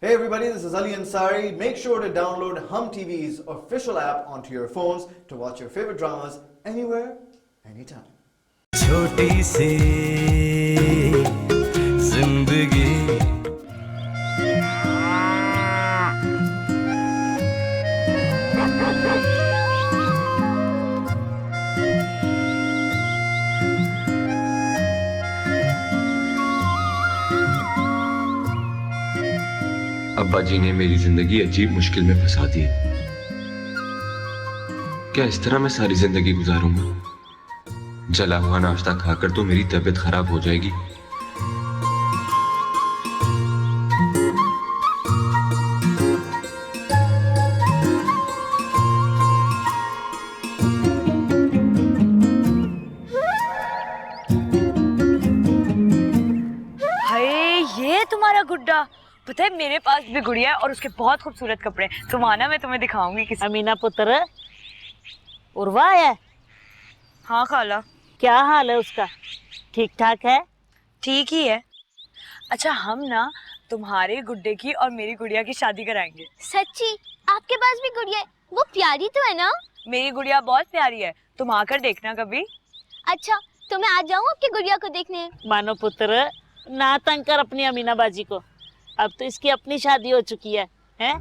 Hey everybody, this is Ali Ansari. Make sure to download Hum TV's official app onto your phones to watch your favorite dramas anywhere, anytime. छोटी सी जिंदगी अब्बा जी ने मेरी जिंदगी अजीब मुश्किल में फंसा दी। क्या इस तरह मैं सारी जिंदगी गुजारूंगा? जला हुआ नाश्ता खाकर तो मेरी तबीयत खराब हो जाएगी। हाय, ये तुम्हारा गुड्डा। पता है मेरे पास भी गुड़िया है और उसके बहुत खूबसूरत कपड़े हैं। तुम आना, मैं तुम्हें दिखाऊंगी किसी। अमीना पुत्र, उर्वा है? हाँ खाला। क्या हाल है उसका? ठीक ठाक है? ठीक ही है। अच्छा, हम ना तुम्हारे गुड्डे की और मेरी गुड़िया की शादी कराएंगे। सच्ची? आपके पास भी गुड़िया है? वो प्यारी तो है ना? मेरी गुड़िया बहुत प्यारी है, तुम आकर देखना कभी। अच्छा, तो मैं आ जाऊँ आपकी गुड़िया को देखने? मानो पुत्र, ना तंग कर अपनी अमीना बाजी को। अब तो इसकी अपनी शादी हो चुकी है, हैं?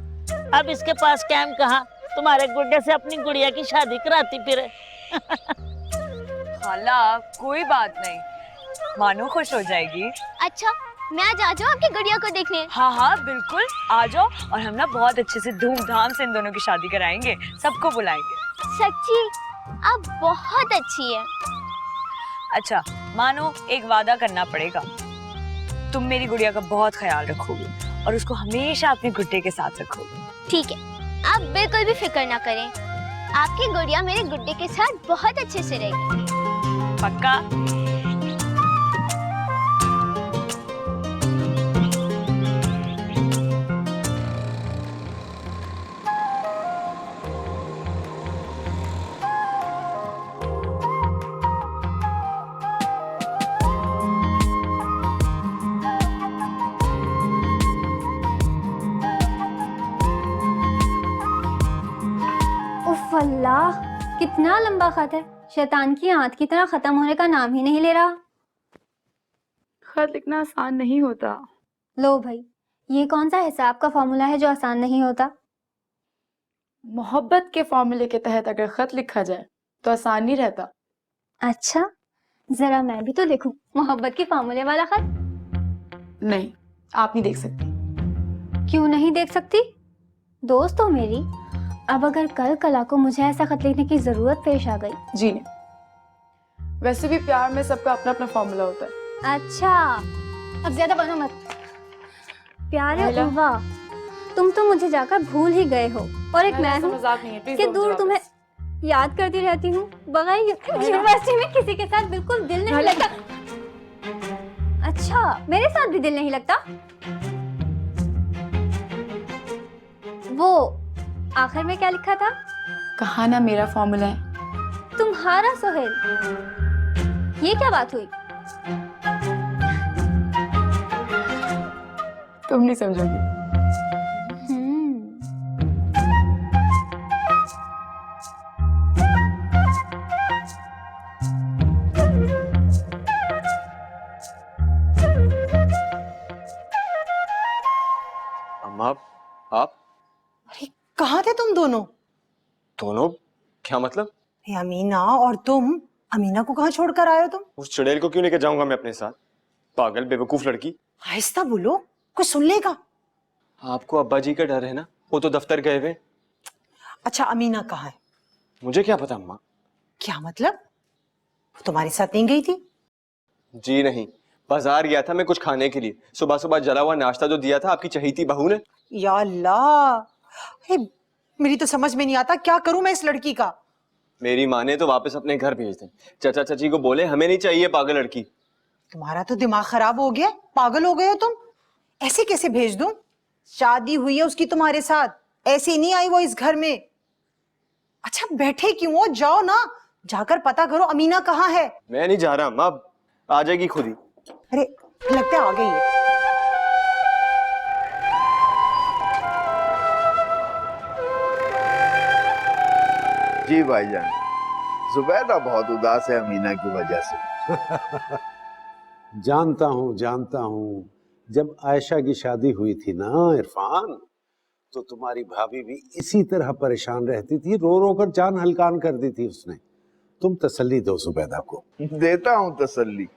अब इसके पास टाइम कहाँ तुम्हारे गुड्डे से अपनी गुड़िया की शादी कराती फिरे। खाला कोई बात नहीं, मानो खुश हो जाएगी। अच्छा, मैं आज आ जाऊँ आपकी गुड़िया को देखने? हाँ हाँ बिल्कुल, आ जाओ। और हम ना बहुत अच्छे से धूमधाम से इन दोनों की शादी कराएंगे, सबको बुलाएंगे। सच्ची? आप बहुत अच्छी है। अच्छा मानो, एक वादा करना पड़ेगा। तुम मेरी गुड़िया का बहुत ख्याल रखोगे और उसको हमेशा अपने गुड्डे के साथ रखोगे। ठीक है, आप बिल्कुल भी फिक्र ना करें। आपकी गुड़िया मेरे गुड्डे के साथ बहुत अच्छे से रहेगी। पक्का? उफ अल्लाह, कितना लंबा खत है। शैतान की आंत की तरह खत्म होने का नाम ही नहीं ले रहा। खत लिखना आसान नहीं होता। लो भाई, ये कौन सा हिसाब का फॉर्मूला है जो आसान नहीं होता? मोहब्बत के फॉर्मूले के तहत अगर खत लिखा जाए तो आसान नहीं रहता। अच्छा, जरा मैं भी तो लिखूं मोहब्बत के फॉर्मूले वाला खत। नहीं, आप नहीं देख सकती। क्यों नहीं देख सकती? दोस्त हो मेरी। अब अगर कल कला को मुझे ऐसा खत लिखने की जरूरत पेश आ गई। जी नहीं, वैसे भी प्यार में सबका अपना अपना फॉर्मूला होता है। अच्छा, अब ज्यादा बनो मत। प्यारे महिला। उर्वा, तुम तो मुझे जाकर भूल ही गए हो। और एक मैं हूँ मजाक नहीं है, प्लीज कि don't दूर जवाब तुम्हें दो। याद करती रहती हूँ। बगैर यूनिवर्सिटी में किसी के साथ बिल्कुल दिल नहीं लगता। अच्छा, मेरे साथ भी दिल नहीं लगता? वो आखिर में क्या लिखा था? कहा ना मेरा फॉर्मूला है। तुम्हारा सोहेल। ये क्या बात हुई? तुम नहीं समझोगी। अम्मा, आप अरे कहाँ थे तुम दोनों? दोनों? क्या मतलब? ये अमीना और तुम। अमीना को कहाँ छोड़कर आए हो तुम? उस चुड़ैल को क्यों लेकर जाऊंगा मैं अपने साथ? पागल बेवकूफ लड़की। आहिस्ता बोलो, कुछ सुन लेगा। आपको अब्बा जी का डर है ना, वो तो दफ्तर गए हुए। अच्छा, अमीना कहाँ है? मुझे क्या पता अम्मा। क्या मतलब? वो तुम्हारे साथ नहीं गई थी? जी नहीं, बाजार गया था मैं कुछ खाने के लिए। सुबह सुबह जला हुआ नाश्ता जो दिया था आपकी चहेती बहू ने। या अल्लाह, हे, मेरी तो समझ में नहीं आता, क्या करूं मैं इस लड़की का। मेरी माँ ने तो वापस अपने घर भेज दे। चाचा चाची को बोले हमें नहीं चाहिए पागल लड़की। तुम्हारा तो दिमाग खराब हो गया, पागल हो गए हो तुम। ऐसे कैसे भेज दूं? शादी हुई है उसकी तुम्हारे साथ, ऐसे नहीं आई वो इस घर में। अच्छा बैठे क्यों हो, जाओ ना, जाकर पता करो अमीना कहाँ है। मैं नहीं जा रहा अम्मा, अब आ जाएगी खुद ही। अरे लगता है आ गई है। जी भाईजान, जुबैदा बहुत उदास है अमीना की वजह से। जानता हूँ। जब आयशा की शादी हुई थी ना इरफान, तो तुम्हारी भाभी भी इसी तरह परेशान रहती थी, रो रो कर जान हलकान कर दी थी उसने। तुम तसल्ली दो जुबैदा को। देता हूँ तसल्ली,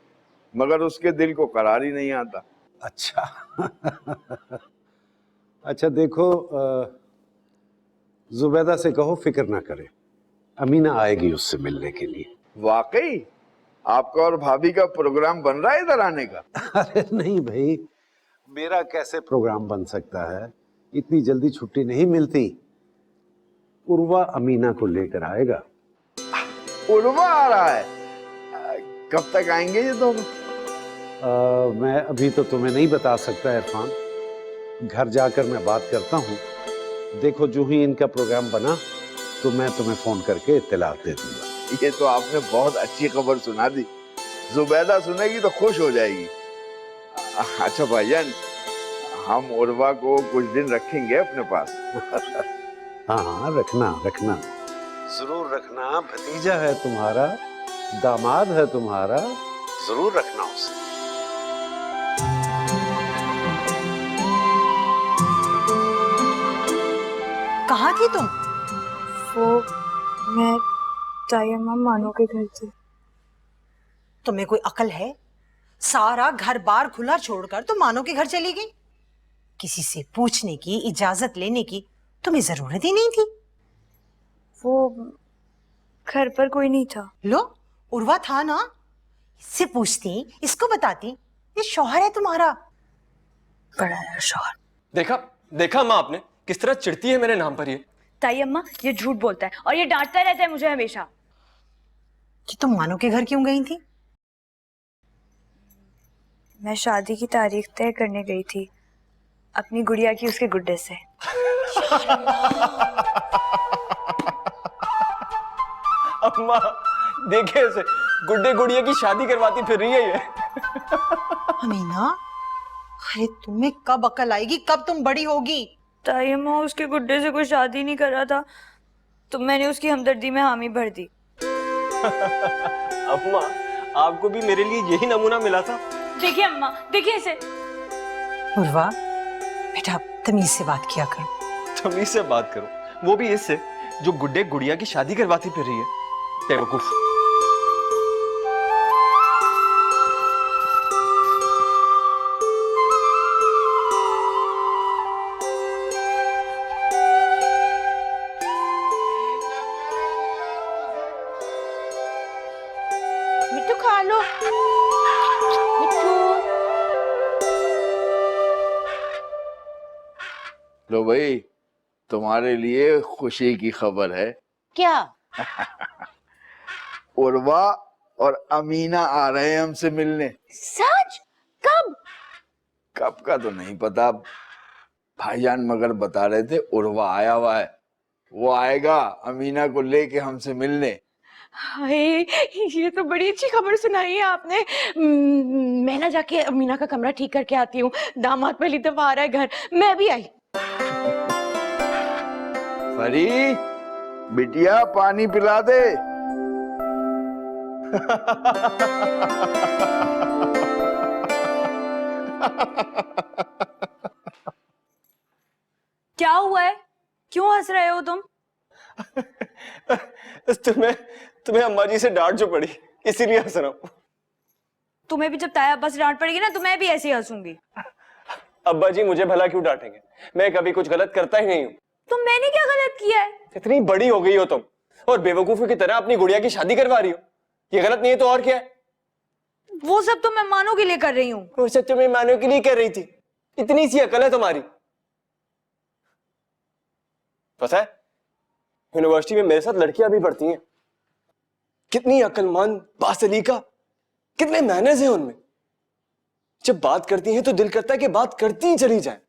मगर उसके दिल को करार ही नहीं आता। अच्छा अच्छा देखो, जुबैदा से कहो फिक्र ना करे, अमीना आएगी उससे मिलने के लिए। वाकई आपका और भाभी का प्रोग्राम बन रहा है इधर आने का? अरे नहीं भाई, मेरा कैसे प्रोग्राम बन सकता है, इतनी जल्दी छुट्टी नहीं मिलती। उर्वा अमीना को लेकर आएगा। उर्वा आ रहा है? कब तक आएंगे ये दोनों? मैं अभी तो तुम्हें नहीं बता सकता इरफान, घर जाकर मैं बात करता हूँ। देखो जो ही इनका प्रोग्राम बना तो मैं तुम्हें फोन करके इत्तला दे दूंगा। ये तो आपने बहुत अच्छी खबर सुना दी, जुबैदा सुनेगी तो खुश हो जाएगी। अच्छा भाईजान, हम उर्वा को कुछ दिन रखेंगे अपने पास। हाँ रखना जरूर रखना, भतीजा है तुम्हारा, दामाद है तुम्हारा, जरूर रखना उसे। कहाँ थी तुम? वो मैं तायम्मा मानो के घर थी। तुम्हें कोई अकल है? सारा घर बार खुला छोड़कर तुम मानो के घर चली गई। किसी से पूछने की, इजाजत लेने की तुम्हें जरूरत ही नहीं थी। वो घर पर कोई नहीं था। लो, उर्वा था ना, इससे पूछती, इसको बताती। ये शौहर है तुम्हारा। बड़ा है शौहर। देखा माँ आपने किस तरह चिढ़ती है मेरे नाम पर ये। ताई अम्मा ये झूठ बोलता है और ये डांटता रहता है मुझे हमेशा। कि तुम मानो के घर क्यों गई थी? मैं शादी की तारीख तय करने गई थी अपनी गुड़िया की उसके गुड्डे से। अम्मा देखे इसे, गुड्डे गुड़िया की शादी करवाती फिर रही है ये। अमीना, अरे तुम्हें कब अकल आएगी, कब तुम बड़ी होगी? ताई अम्मा उसके गुड्डे से कोई शादी नहीं कर रहा था तो मैंने उसकी हमदर्दी में हामी भर दी। अम्मा आपको भी मेरे लिए यही नमूना मिला था। देखिए अम्मा, देखिए इसे। उर्वा बेटा, तमीज से बात किया करो। तमीज से बात करो, वो भी इससे जो गुड्डे गुड़िया की शादी करवाती फिर रही है। बेवकूफ। मिट्टू खा लो। मिट्टू। लो भाई, तुम्हारे लिए खुशी की खबर है। क्या? उर्वा और अमीना आ रहे हैं हमसे मिलने। सच? कब? कब का तो नहीं पता भाईजान, मगर बता रहे थे उर्वा आया हुआ है, वो आएगा अमीना को लेके हमसे मिलने। हाय, ये तो बड़ी अच्छी खबर सुनाई है आपने। मैं ना जाके अमीना का कमरा ठीक करके आती हूँ। दामाद पहली दफा आ रहा है घर, मैं भी आई। फरी, बिटिया पानी पिला दे। क्या हुआ है, क्यों हंस रहे हो तुम? तुम्हें अम्मा जी से डांट जो पड़ी इसीलिए हंस रहा हूं। तुम्हें भी जब ताया अब्बा से डांट पड़ेगी ना तो मैं भी ऐसे ही हंसूंगी। अब्बा जी मुझे भला क्यों डांटेंगे, मैं कभी कुछ गलत करता ही नहीं हूँ। तो मैंने क्या गलत किया है? इतनी बड़ी हो गई हो तुम और बेवकूफी की तरह अपनी गुड़िया की शादी करवा रही हो, ये गलत नहीं है तो और क्या है? वो सब तो मैं मानो के लिए कर रही हूँ। वो सब तुम्हें मानो के लिए कर रही थी, इतनी सी अकल है तुम्हारी। पता है यूनिवर्सिटी में मेरे साथ लड़कियां भी पढ़ती हैं, कितनी अक्लमंद, बासलीका, कितने मैनर्स हैं उनमें। जब बात करती हैं तो दिल करता है कि बात करती ही चली जाए।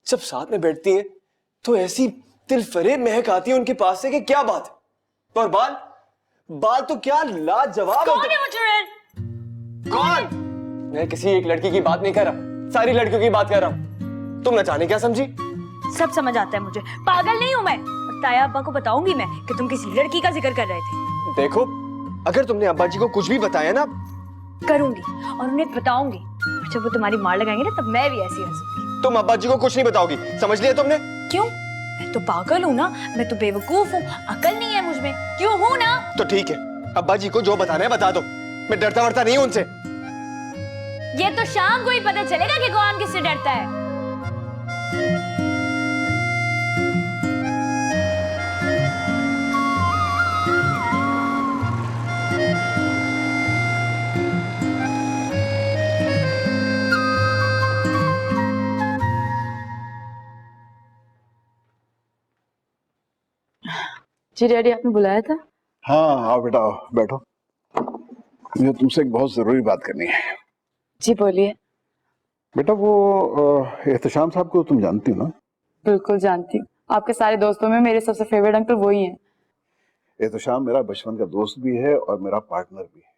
जब साथ में बैठती हैं तो ऐसी दिल फरेब महक आती है उनके पास से कि क्या बात है। और बाल तो क्या लाजवाब कौन है वो चुड़ैल? कौन? मैं किसी एक लड़की की बात नहीं कर रहा, सारी लड़कियों की बात कर रहा हूं। तुम न जाने क्या समझी। सब समझ आता है मुझे, पागल नहीं हूं मैं। ताया अब्बा को बताऊंगी मैं कि तुम किसी लड़की का जिक्र कर रहे थे। देखो, अगर तुमने अब्बा जी को कुछ भी बताया ना, करूंगी और उन्हें बताऊंगी। और जब वो तुम्हारी मार लगाएंगे ना, तब मैं भी ऐसी हंसूंगी। तुम अब्बा जी को कुछ नहीं बताओगी, समझ लिया तुमने? क्यों? मैं तो पागल हूँ ना, मैं तो बेवकूफ हूँ, अकल नहीं है मुझमें। क्यों हूँ ना? तो ठीक है, अब्बा जी को जो बताना है बता दो, मैं डरता वरता नहीं हूँ उनसे। ये तो शाम को ही पता चलेगा कि कौन किससे डरता है। जी डैडी, आपने बुलाया था? हाँ आओ बेटा, आओ बैठो। मुझे तुमसे एक बहुत जरूरी बात करनी है। जी बोलिए। बेटा वो एहतशाम साहब को तुम जानती हो ना? बिल्कुल जानती हूँ, आपके सारे दोस्तों में मेरे सबसे फेवरेट अंकल वही हैं। एहतशाम मेरा बचपन का दोस्त भी है और मेरा पार्टनर भी है।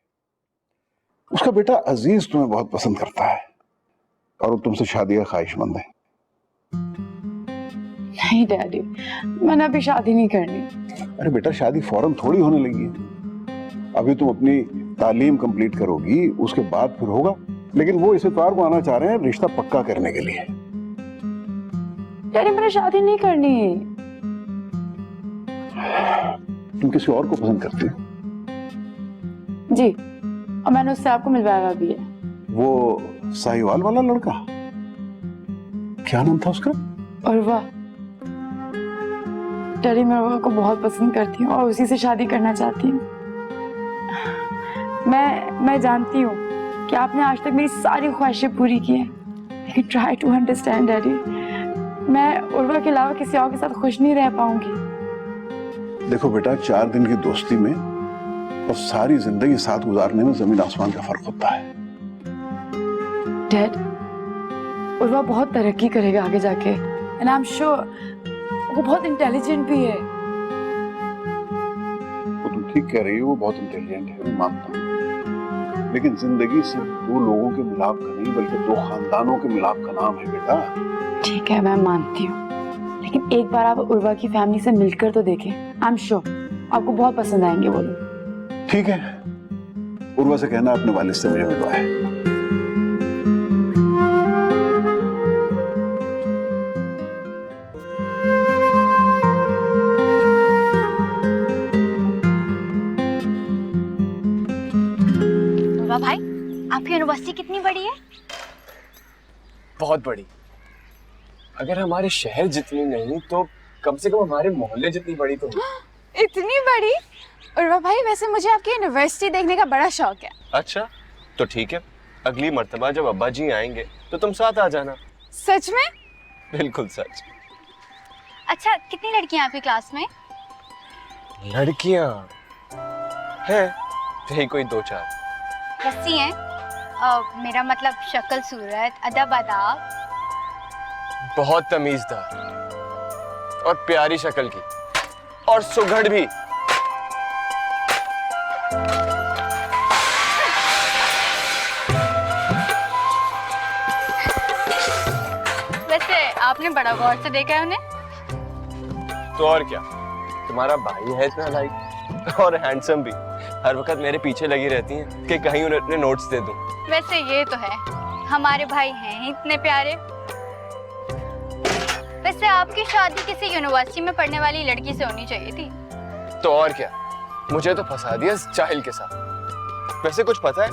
उसका बेटा अजीज तुम्हें बहुत पसंद करता है और वो तुमसे शादी का ख्वाहिशमंद है। नहीं डैडी, मैंने अभी शादी नहीं करनी। अरे बेटा, शादी फौरन थोड़ी होने लगी है। अभी तुम अपनी तालीम कंप्लीट करोगी, उसके बाद फिर होगा। लेकिन वो इस इतवार को आना चाह रहे हैं रिश्ता पक्का करने के लिए। डैडी मैंने शादी नहीं करनी। तुम किसी और को पसंद करती हो? जी, और मैंने उससे आपको मिलवाया भी है। वो साहिवाल वाला लड़का, क्या नाम था उसका? उर्वा। डैडी मैं उर्वा को बहुत पसंद करती हूँ और उसी से शादी करना चाहती हूँ। मैं जानती हूँ कि आपने आज तक मेरी सारी ख्वाहिशें पूरी की हैं, लेकिन ट्राई टू अंडरस्टैंड डैडी, मैं उर्वा के अलावा किसी और के साथ खुश नहीं रह पाऊंगी। देखो बेटा, 4 दिन की दोस्ती में और सारी जिंदगी साथ गुजारने में जमीन आसमान का फर्क होता है। डैड, उर्वा बहुत तरक्की करेगा आगे जाके, एंड आई एम श्योर वो बहुत इंटेलिजेंट भी है। वो तुम ठीक कह रही हो, वो बहुत इंटेलिजेंट है, मैं मानता हूँ। लेकिन जिंदगी सिर्फ 2 लोगों के मिलाप का नहीं, बल्कि 2 खानदानों के मिलाप का नाम है बेटा। ठीक है, मैं मानती हूँ, लेकिन एक बार आप उर्वा की फैमिली से मिलकर तो देखें। आई एम श्योर आपको बहुत पसंद आएंगे वो लोग। ठीक है, उर्वा से कहना अपने वालिद से मुझे मिलवाए। भाई, आपकी यूनिवर्सिटी कितनी बड़ी है? बहुत बड़ी। अगर हमारे शहर जितनी नहीं तो कम से कम हमारे मोहल्ले जितनी बड़ी तो। इतनी बड़ी? उर्वा भाई, वैसे मुझे आपकी यूनिवर्सिटी देखने का बड़ा शौक है। अच्छा, तो ठीक है, अगली मर्तबा जब अब्बा जी आएंगे तो तुम साथ आ जाना। सच में? बिल्कुल सच। अच्छा, कितनी लड़कियां आपकी क्लास में? लड़कियां हैं, यही कोई 2-4। कैसी हैं? मेरा मतलब शक्ल सूरत, अदब अदाब। बहुत तमीजदार और प्यारी शक्ल की और सुघड़ भी। वैसे आपने बड़ा गौर से देखा है उन्हें? तो और क्या, तुम्हारा भाई है इतना लाइक और हैंडसम भी, हर वक्त मेरे पीछे लगी रहती हैं कि कहीं उन्हें अपने नोट्स दे दूं। वैसे ये तो है, हमारे भाई हैं ही इतने प्यारे। वैसे आपकी शादी किसी यूनिवर्सिटी में पढ़ने वाली लड़की से होनी चाहिए थी। तो और क्या, मुझे तो फंसा दिया इस जाहिल के साथ। वैसे कुछ पता है,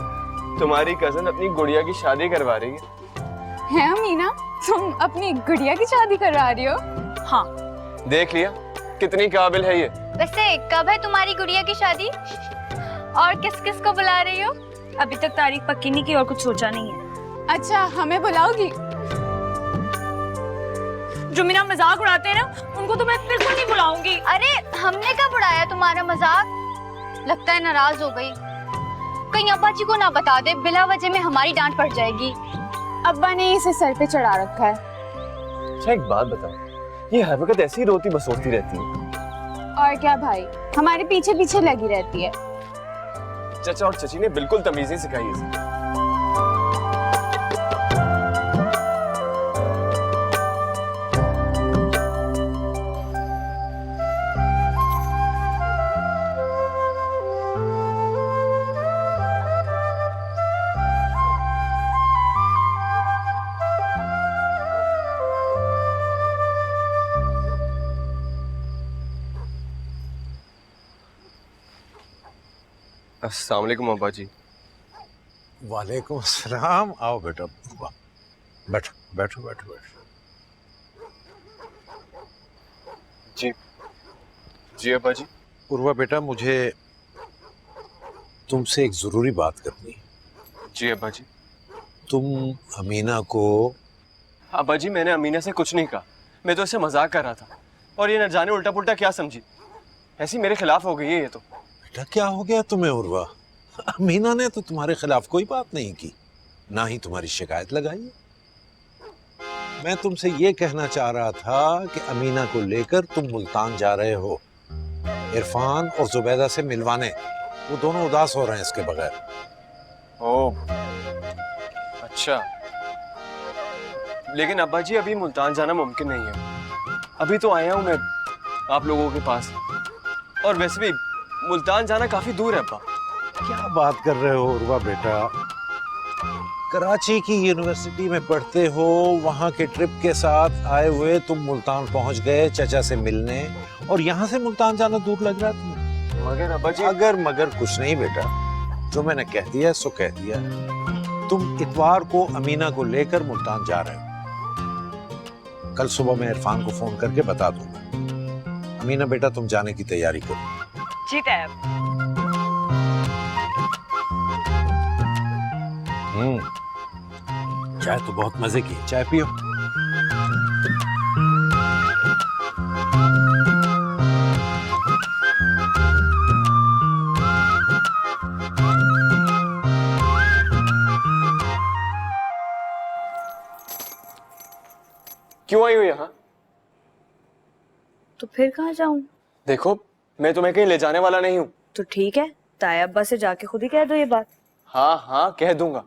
तुम्हारी कजन अपनी गुड़िया की शादी करवा रही है। हैं मीना, तुम अपनी गुड़िया की शादी करवा रही हो? हाँ। देख लिया कितनी काबिल है ये। वैसे कब है तुम्हारी गुड़िया की शादी और किस किस को बुला रही हो? अभी तक तारीख पक्की नहीं की और कुछ सोचा नहीं है। अच्छा, हमें बुलाओगी? जो मेरा मजाक उड़ाते हैं ना, उनको तो मैं बिल्कुल नहीं बुलाऊंगी। अरे हमने कब उड़ाया तुम्हारा मजाक? लगता है नाराज हो गई। कहीं अब्बा जी को ना बता दे, बिला वजह में हमारी डांट पड़ जाएगी। अब्बा ने इसे सर पे चढ़ा रखा है। अच्छा एक बात बताओ, ये हर वक्त ऐसी रोती बसोती रहती है? और क्या भाई, हमारे पीछे पीछे लगी रहती है। चाचा और चची ने बिल्कुल तमीज नहीं सिखाई इसे। अस्सलाम वालेकुम अब्बा जी। वालेकुम अस्सलाम। आओ बेटा, बैठो बैठो बैठो बैठो। जी जी अब्बा जी। उर्वा बेटा, मुझे तुमसे एक जरूरी बात करनी है। जी अब्बा जी। तुम अमीना को। अब्बा जी मैंने अमीना से कुछ नहीं कहा, मैं तो इससे मजाक कर रहा था और ये न जाने उल्टा पुल्टा क्या समझी, ऐसी मेरे खिलाफ हो गई है ये तो। बेटा क्या हो गया तुम्हें उर्वा? अमीना ने तो तुम्हारे खिलाफ कोई बात नहीं की, ना ही तुम्हारी शिकायत लगाई है। मैं तुमसे ये कहना चाह रहा था कि अमीना को लेकर तुम मुल्तान जा रहे हो इरफान और जुबैदा से मिलवाने। वो दोनों उदास हो रहे हैं इसके बगैर। ओह अच्छा, लेकिन अब्बा जी अभी मुल्तान जाना मुमकिन नहीं है। अभी तो आया हूं मैं आप लोगों के पास, और वैसे भी मुल्तान जाना काफी दूर है अब्बा। क्या बात कर रहे हो उर्वा बेटा? कराची की यूनिवर्सिटी में पढ़ते हो, वहां के ट्रिप के साथ आए हुए तुम मुल्तान पहुंच गए चचा से मिलने, और यहाँ से मुल्तान जाना दूर लग रहा तुम्हें? मगर अब्बा जी। अगर मगर कुछ नहीं बेटा, जो मैंने कह दिया सो कह दिया। तुम इतवार को अमीना को लेकर मुल्तान जा रहे हो। कल सुबह मैं इरफान को फोन करके बता दूंगा। अमीना बेटा तुम जाने की तैयारी करो। जी तैयब। चाय तो बहुत मजे की, चाय पियो। क्यों आई हो यहाँ? तो फिर कहाँ जाऊं? देखो मैं तुम्हें कहीं ले जाने वाला नहीं हूँ। तो ठीक है, ताया अब्बा से जाके खुद ही कह दो ये बात। हाँ हाँ कह दूंगा,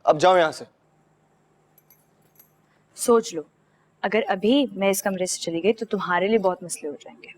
अब जाओ यहाँ से। सोच लो, अगर अभी मैं इस कमरे से चली गई तो तुम्हारे लिए बहुत मसले हो जाएंगे।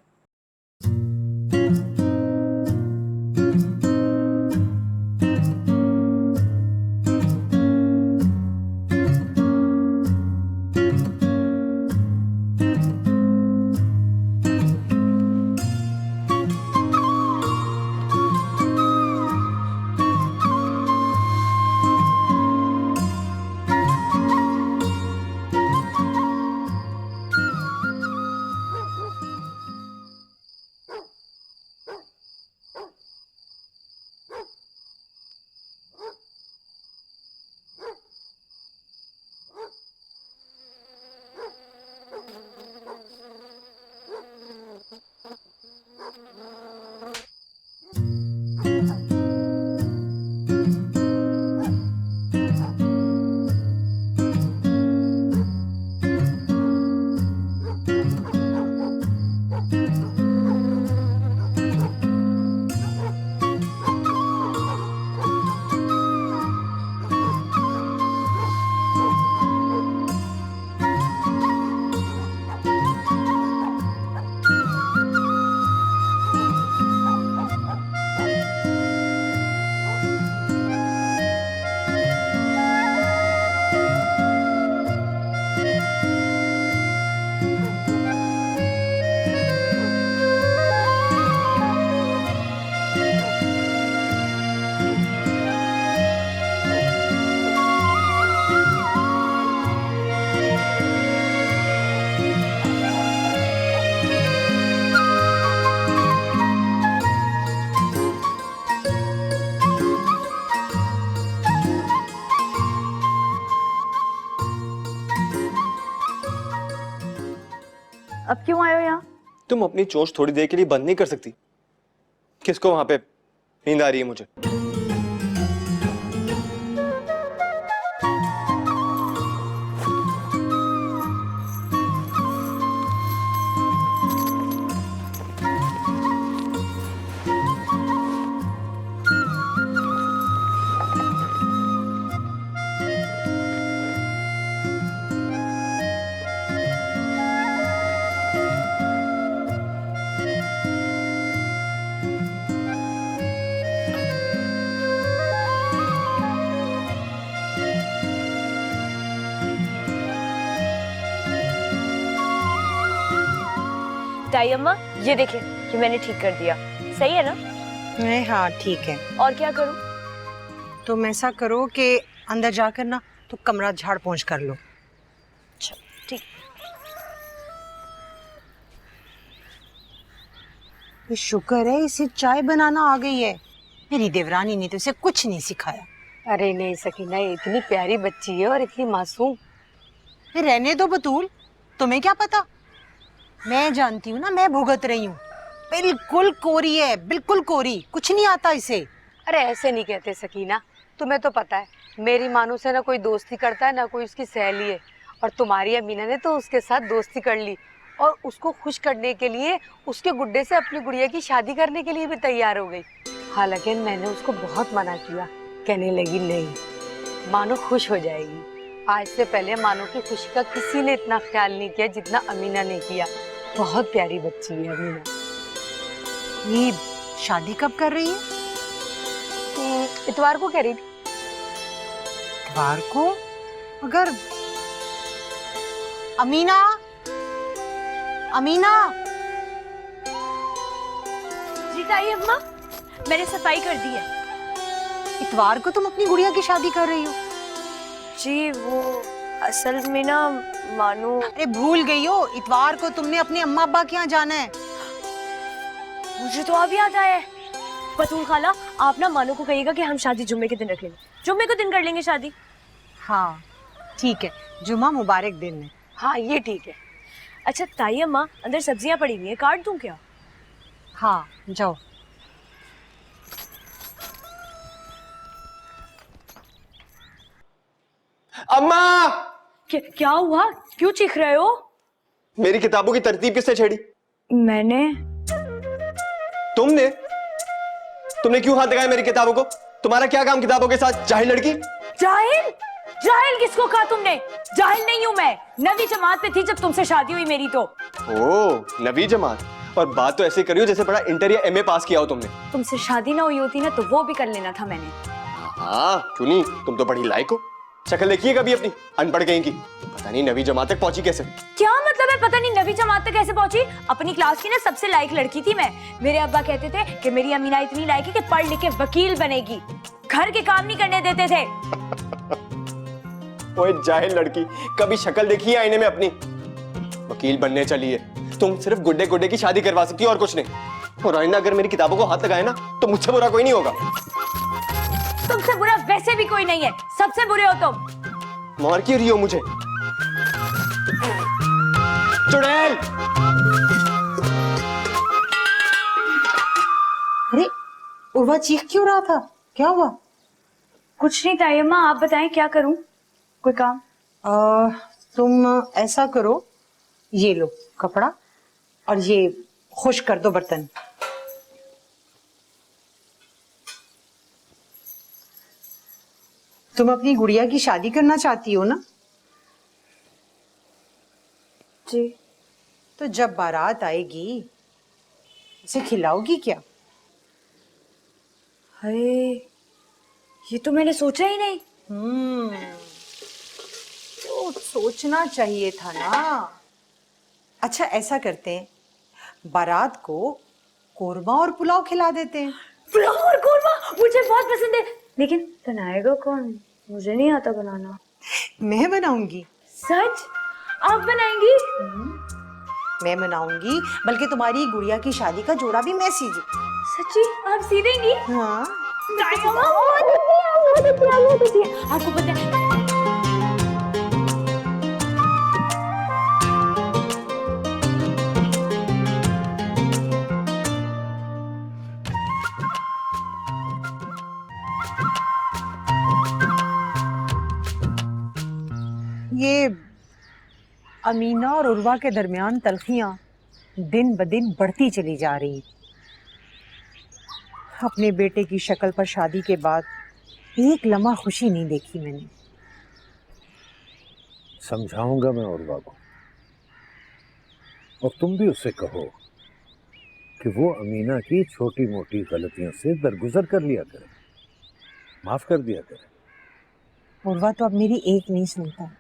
अब क्यों आए हो यहाँ? तुम अपनी चोंच थोड़ी देर के लिए बंद नहीं कर सकती? किसको वहां पे नींद आ रही है मुझे? ताई अम्मा ये देखिए, ये मैंने ठीक कर दिया, सही है ना? हाँ ठीक है। और क्या करूं? तुम ऐसा करो कि अंदर जाकर ना तो कमरा झाड़ पोंछ कर लो। अच्छा ठीक। ये शुक्र है इसे चाय बनाना आ गई है, मेरी देवरानी ने तो इसे कुछ नहीं सिखाया। अरे नहीं सकीना, ये इतनी प्यारी बच्ची है और इतनी मासूम। फिर रहने दो बतूल, तुम्हें क्या पता, मैं जानती हूँ ना, मैं भुगत रही हूँ। बिल्कुल कोरी है, बिल्कुल कोरी, कुछ नहीं आता इसे। अरे ऐसे नहीं कहते सकीना, तुम्हें तो पता है मेरी मानू से ना कोई दोस्ती करता है ना कोई उसकी सहेली है, और तुम्हारी अमीना ने तो उसके साथ दोस्ती कर ली और उसको खुश करने के लिए उसके गुड्डे से अपनी गुड़िया की शादी करने के लिए भी तैयार हो गई। हालांकि मैंने उसको बहुत मना किया, कहने लगी नहीं, मानो खुश हो जाएगी। आज से पहले मानो की खुशी का किसी ने इतना ख्याल नहीं किया जितना अमीना ने किया। बहुत प्यारी बच्ची है अमीना। ये शादी कब कर रही है? इतवार को कह रही थी। इतवार को? अगर अमीना, अमीना। जी ताई अम्मा, मैंने सफाई कर दी है। इतवार को तुम अपनी गुड़िया की शादी कर रही हो? जी वो असल में ना मानो। अरे भूल गई हो, इतवार को तुमने अपने अम्मा अब्बा के यहाँ जाना है। मुझे तो अब याद आया है। बतूल खाला, आप ना मानो को कहिएगा कि हम शादी जुम्मे के दिन रख लेंगे, जुम्मे को दिन कर लेंगे शादी। हाँ ठीक है, जुम्मा मुबारक दिन है। हाँ ये ठीक है। अच्छा ताई अम्मा, अंदर सब्जियां पड़ी हुई है, काट दूं क्या? हाँ जाओ। अम्मा! क्या हुआ, क्यों चीख रहे हो? मेरी किताबों की तरतीब किसने छेड़ी? मैंने। तुमने? तुमने क्यों हाथ लगाया मेरी किताबों को? तुम्हारा क्या काम किताबों के साथ, जाहिल लड़की? जाहिल? जाहिल किसको कहा तुमने? जाहिल नहीं हूँ मैं, 9वीं जमात में थी जब तुमसे शादी हुई मेरी तो। ओह 9वीं जमात, और बात तो ऐसे करी हो जैसे बड़ा इंटर या एमए पास किया हो तुमने। तुमसे शादी ना हुई होती ना तो वो भी कर लेना था मैंने। हाँ क्यों नहीं, तुम तो बड़ी लायक हो। शक्ल देखिए कभी अपनी, अनपढ़ गई की। पता नहीं 9वीं जमात तक पहुंची कैसे। क्या मतलब है पता नहीं 9वीं जमात तक कैसे पहुंची? अपनी क्लास की ना सबसे लायक लड़की थी मैं। मेरे अब्बा कहते थे कि मेरी अमीना इतनी लायक है कि पढ़ लिख के वकील बनेगी, घर के काम नहीं करने देते थे। ओए जाहिल लड़की, कभी शक्ल देखी है आईने में अपनी? वकील बनने चली है। तुम सिर्फ गुड्डे गुड्डे की शादी करवा सकती हो और कुछ नहीं। और आईना अगर मेरी किताबों को हाथ लगाए ना तो मुझसे बुरा कोई नहीं होगा। तुमसे बुरा वैसे भी कोई नहीं है, सबसे बुरे हो तुम। मार क्यों रही हो मुझे? चुड़ैल! अरे उर्वा चीख क्यों रहा था, क्या हुआ? कुछ नहीं ताई अम्मा, आप बताएं क्या करूं, कोई काम? तुम ऐसा करो, ये लो कपड़ा और ये खुश कर दो बर्तन। तुम अपनी गुड़िया की शादी करना चाहती हो ना? जी। तो जब बारात आएगी उसे खिलाओगी क्या? अरे ये तो मैंने सोचा ही नहीं। तो सोचना चाहिए था ना। अच्छा ऐसा करते हैं, बारात को कोरमा और पुलाव खिला देते हैं। पुलाव और कोरमा मुझे बहुत पसंद है, लेकिन बनाएगा कौन? मुझे नहीं आता बनाना। मैं बनाऊंगी। सच? आप बनाएंगी? मैं बनाऊंगी, बल्कि तुम्हारी गुड़िया की शादी का जोड़ा भी मैं सी दूं। सच्ची आप सी देंगी? हाँ। आपको पता है ये अमीना और उर्वा के दरमियान तल्खियां दिन ब दिन बढ़ती चली जा रही। अपने बेटे की शक्ल पर शादी के बाद एक लम्हा खुशी नहीं देखी मैंने। समझाऊंगा मैं उर्वा को, और तुम भी उससे कहो कि वो अमीना की छोटी मोटी गलतियों से दरगुजर कर लिया करे, माफ कर दिया करे। उर्वा तो अब मेरी एक नहीं सुनता,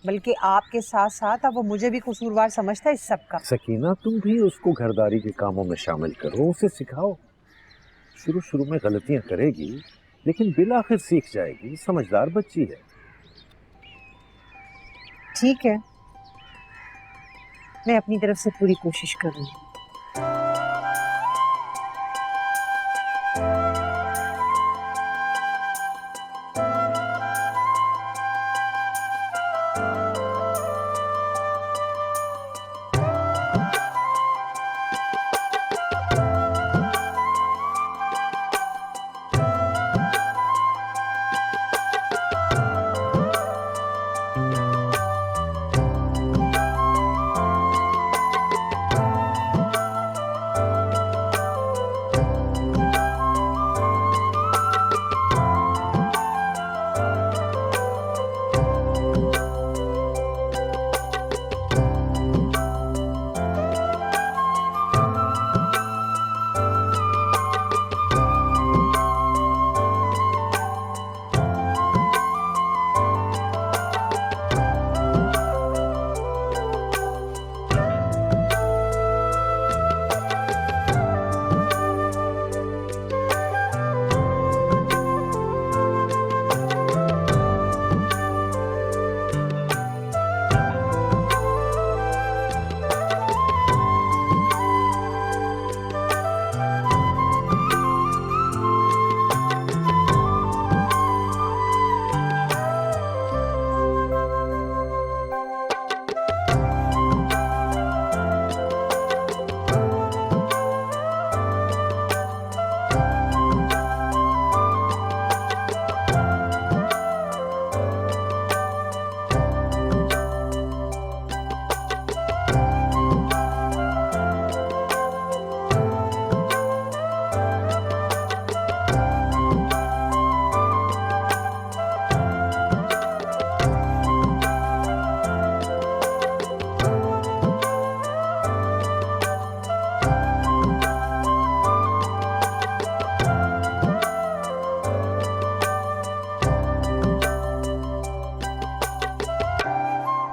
बल्कि आपके साथ साथ अब वो मुझे भी कसूरवार समझता है इस सब का। सकीना तुम भी उसको घरदारी के कामों में शामिल करो, उसे सिखाओ। शुरू शुरू में गलतियां करेगी, लेकिन बिलाखिर सीख जाएगी। समझदार बच्ची है। ठीक है, मैं अपनी तरफ से पूरी कोशिश करूंगी।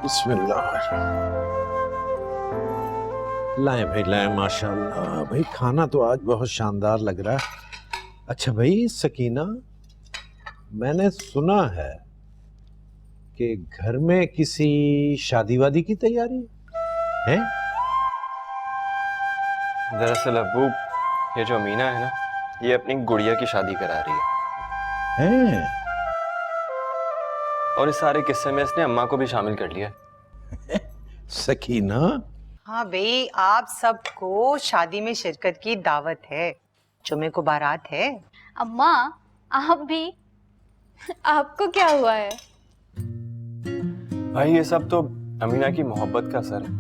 बिस्मिल्लाह। लाएं भाई लाएं, माशाल्लाह भाई, खाना तो आज बहुत शानदार लग रहा है। अच्छा भाई सकीना, मैंने सुना है कि घर में किसी शादी वादी की तैयारी है? दरअसल अब्बू, ये जो अमीना है ना, ये अपनी गुड़िया की शादी करा रही हैं? और इस सारे किस्से में इसने अम्मा को भी शामिल कर लिया। सकीना, हाँ भाई, आप सबको शादी में शिरकत की दावत है। जुमे को बारात है। अम्मा आप भी, आपको क्या हुआ है? भाई ये सब तो अमीना की मोहब्बत का असर है।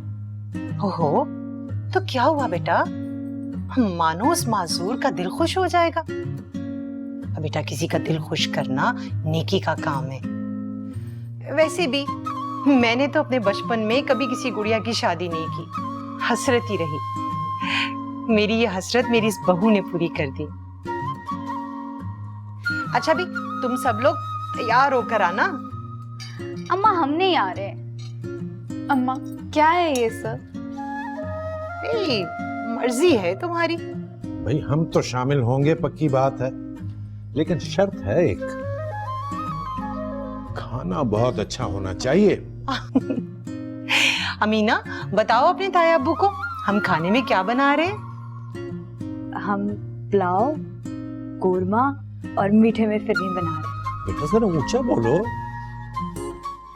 ओहो, तो क्या हुआ बेटा? मानो उस माजूर का दिल खुश हो जाएगा। अब बेटा, किसी का दिल खुश करना नेकी का काम है। वैसे भी मैंने तो अपने बचपन में कभी किसी गुड़िया की शादी नहीं की, हसरत ही रही। मेरी ये हसरत मेरी इस बहू ने पूरी कर दी। अच्छा भी, तुम सब लोग तैयार होकर आना। अम्मा हम नहीं आ रहे। अम्मा क्या है ये सब? मर्जी है तुम्हारी। भाई हम तो शामिल होंगे, पक्की बात है, लेकिन शर्त है एक, खाना बहुत अच्छा होना चाहिए। अमीना, बताओ अपने ताया अब्बू को हम खाने में क्या बना रहे हैं? हम पुलाव, कोरमा और मीठे में फिरनी बना रहे हैं। बेटा जरा ऊंचा बोलो।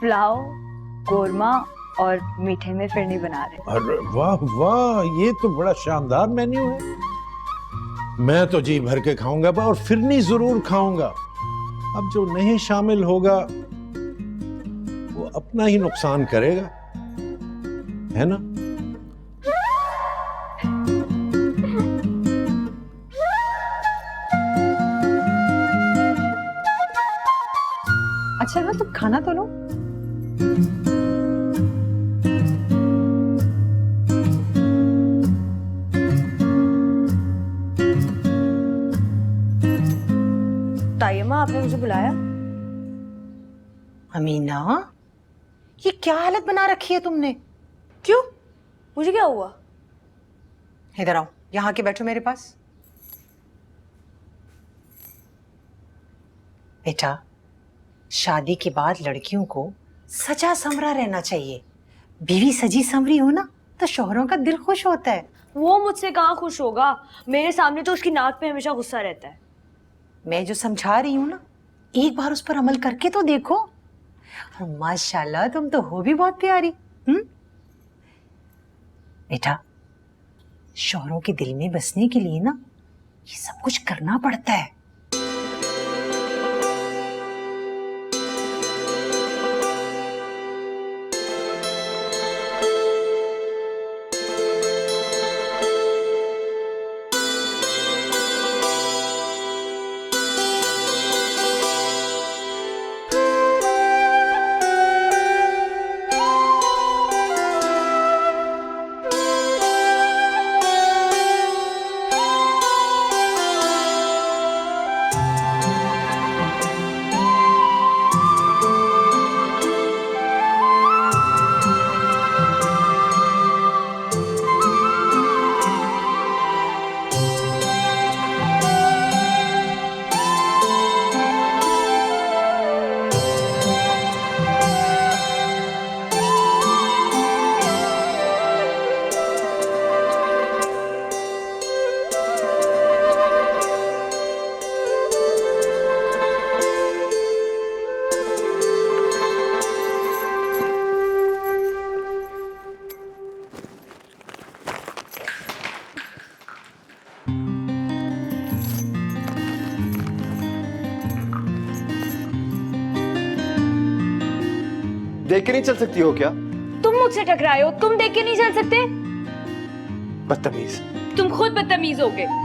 पुलाव, कोरमा और मीठे में फिरनी बना रहे हैं। अरे वाह वाह, ये तो बड़ा शानदार मेन्यू है। मैं तो जी भर के खाऊंगा और फिरनी जरूर खाऊंगा। अब जो नहीं शामिल होगा वो अपना ही नुकसान करेगा, है ना? अच्छा ना, तुम खाना तो लो। तायम्मा, आपने मुझे बुलाया? अमीना, ये क्या हालत बना रखी है तुमने? क्यों? मुझे क्या हुआ? इधर आओ, यहाँ के बैठो मेरे पास। बेटा, शादी के बाद लड़कियों को सजा संवरा रहना चाहिए। बीवी सजी संवरी हो ना तो शौहरों का दिल खुश होता है। वो मुझसे कहाँ खुश होगा, मेरे सामने तो उसकी नाक पे हमेशा गुस्सा रहता है। मैं जो समझा रही हूँ ना, एक बार उस पर अमल करके तो देखो। और माशाल्लाह तुम तो हो भी बहुत प्यारी। बेटा, शौहरों के दिल में बसने के लिए ना ये सब कुछ करना पड़ता है। देख के नहीं चल सकती हो क्या? तुम मुझसे टकराए हो, तुम देख के नहीं चल सकते? बदतमीज। तुम खुद बदतमीज हो गए।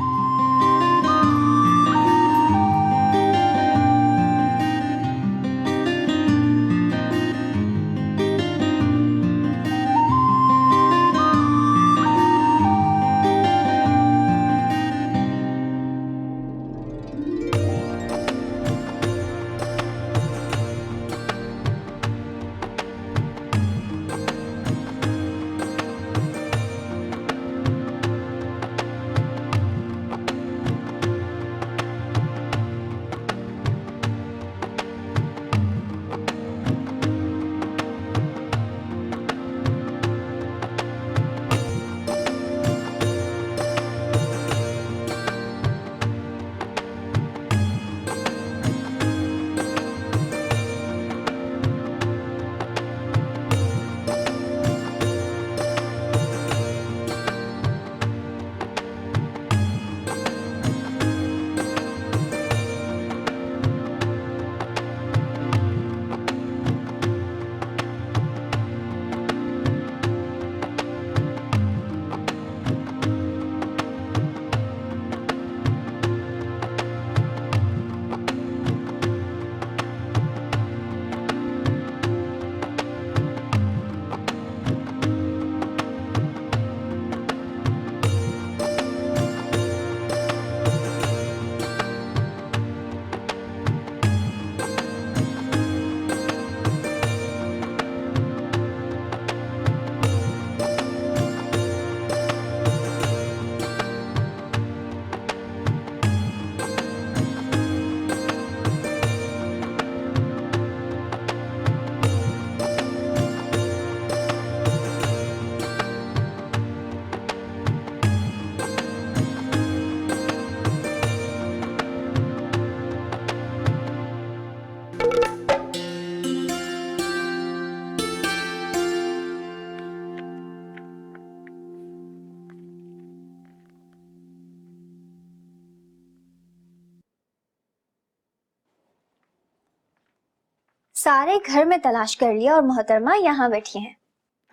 सारे घर में तलाश कर लिया और मोहतरमा यहाँ बैठी हैं।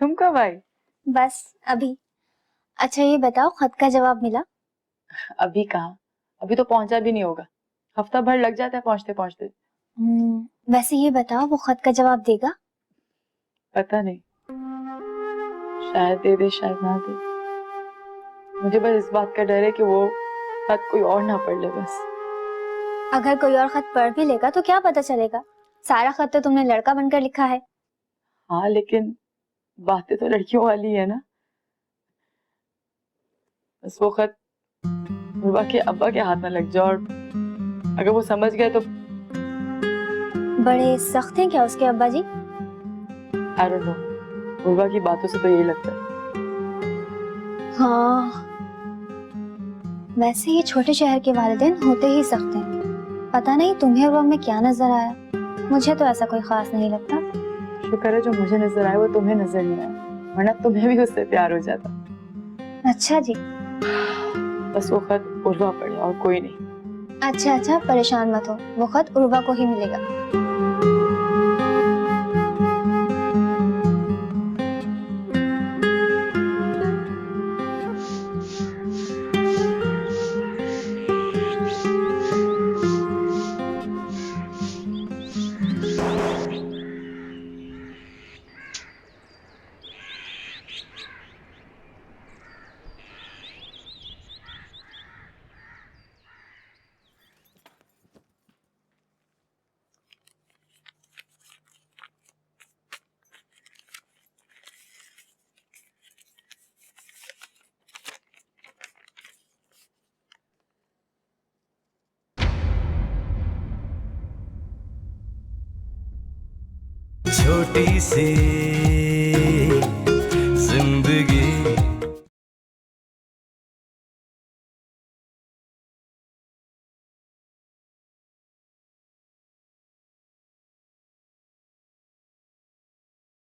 तुम कब आई? बस अभी। अच्छा ये बताओ, खत का जवाब मिला? अभी कहाँ, अभी तो पहुंचा भी नहीं होगा, हफ्ता भर लग जाता है पहुंचते पहुंचते। वैसे ये बताओ, वो खत का जवाब देगा? पता नहीं, शायद दे दे शायद ना दे। मुझे बस इस बात का डर है कि वो खत कोई और ना पढ़ ले बस। अगर कोई और खत पढ़ भी लेगा तो क्या पता चलेगा? सारा खत तो तुमने लड़का बनकर लिखा है। हाँ लेकिन बातें तो लड़कियों वाली है ना। बस वो खत उर्वा के अब्बा के हाथ में लग जाए और अगर वो समझ गए तो बड़े सख्त हैं क्या उसके अब्बा जी? आई डोंट नो, उर्वा की बातों से तो यही लगता है। हाँ, वैसे ये छोटे शहर के वालिदैन होते ही सख्त हैं। पता नहीं तुम्हें उर्वा में क्या नजर आया, मुझे तो ऐसा कोई खास नहीं लगता। शुक्र है जो मुझे नजर आया वो तुम्हें नजर नहीं आया, वरना तुम्हें भी उससे प्यार हो जाता। अच्छा जी। बस वो खत उर्वा पढ़े और कोई नहीं। अच्छा, परेशान मत हो, वो खत उर्वा को ही मिलेगा। छोटी सी